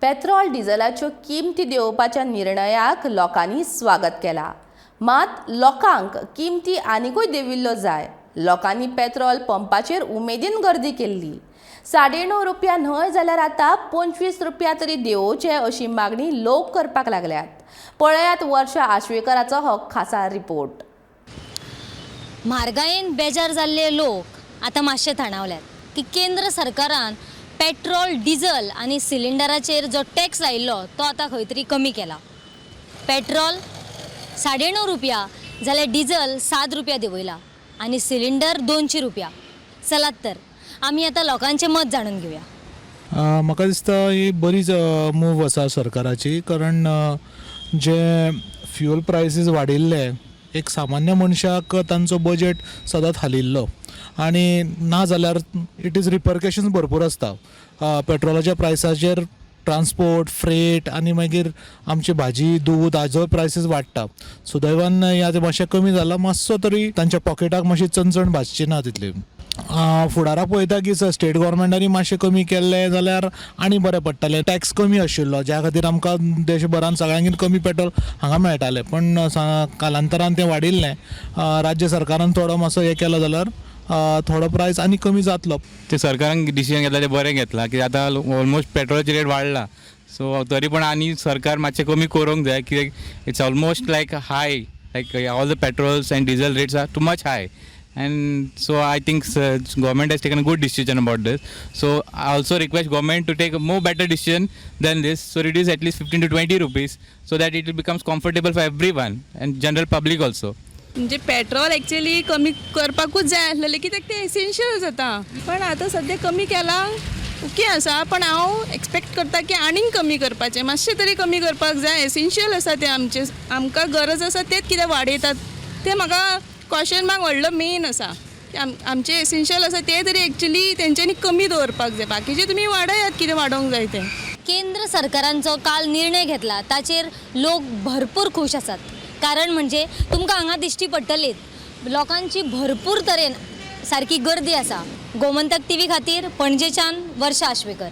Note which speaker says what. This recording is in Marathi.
Speaker 1: पेट्रोल डिझेलाच्यो किमती देंवोवपाच्या निर्णयाक लोकांनी स्वागत केला। मात लोकांक किमती आनीकूय देंविल्ल्यो जाय। लोकांनी पेट्रोल पंपाचेर उमेदीन गर्दी केल्ली। 9.5 रुपया न्हय जाल्यार आतां 25 रुपया तरी देंवोवचे अशी मागणी लोक करपाक लागल्यात। पळयात वर्षा आश्वेकराचो हो खासा रिपोर्ट।
Speaker 2: म्हारगायेन बेजार जाल्ले लोक आता मातशे थाणावल्यात की केंद्र सरकारान पेट्रोल डिझेल आणि सिलिंडराचेर जो टॅक्स लायिल्लो तो आता खंय तरी कमी केला। पेट्रोल 9.5 रुपया जाल्यार डिझेल 7 रुपया देंवयला आणि सिलिंडर 200 रुपया। चलात तर आमी आता लोकांचे मत जाणून घेवया।
Speaker 3: म्हाका दिसता ही बरीच मूव आसा सरकाराची, कारण जे फ्यूल प्रायसीस वाडिल्ले एक सामान्य मनशाक तांचो बजेट सदांच हालिल्लो आणि ना जाल्यार इट इज रिपरकशन्स भरपूर आसता। पेट्रोलाच्या प्रायसाचेर ट्रान्सपोर्ट फ्रेट आणि मागीर आमची भाजी दूध हाजो प्रायसीस वाडटा। सुदैवान ह्या मातशें कमी जाला, मातसो तरी तांच्या पॉकेटाक मातशी चणचण भाजची ना तितली। फुडाराक पळयता की स्टेट गव्हर्मेंटांनी मातशें कमी केल्लें जाल्यार आनी बरें पडटलें। टॅक्स कमी आशिल्लो ज्या खातीर आमकां देशभरान सगळ्यांकीन कमी पेट्रोल हांगा मेळटालें, पण कालांतरान तें वाडिल्लें। राज्य सरकारान थोडो मातसो हें केलो जाल्यार थोडो प्रायस आनी कमी जातलो।
Speaker 4: ते सरकारान डिसिजन घेतला ते बरें घेतला की आतां ऑलमोस्ट पेट्रोलाची रेट वाडला, सो तरी पण आनी सरकार मातशें कमी करूंक जाय कित्याक it's almost like high, like all the petrols and diesel rates are too much high. And so I think government has taken a good decision about this. So I also request government to take a more better decision than this. So reduce at least 15 to 20 rupees so that it becomes comfortable for everyone and general public also.
Speaker 5: म्हणजे पेट्रोल ॲक्च्युली कमी करपाकूच जाय आसलेलें कित्याक तें एसेन्शियल जाता, पण आतां सद्या कमी केलां ओके आसा, पण हांव एक्सपेक्ट करता की आनीक कमी करपाचें, मातशें तरी कमी करपाक जाय। एसेन्शियल आसा तें आमकां गरज आसा तेच कितें वाडयतात तें म्हाका क्वेश्चन मार्क व्हडलो मेन आसा। आमचे एसेन्शियल आसा ते तरी एक्च्युली तेंच्यांनी कमी दवरपाक जाय, बाकीचे तुमी वाडयात कितें वाडोवंक जाय तें।
Speaker 2: केंद्र सरकारांचो काल निर्णय घेतला ताचेर लोक भरपूर खुश आसात। कारण म्हणजे तुमकां हांगा दिश्टी पडटलीत लोकांची भरपूर तरेन सारकी गर्दी आसा। गोमंतक टीव्ही खातीर पणजेच्यान वर्षा आश्वेकर।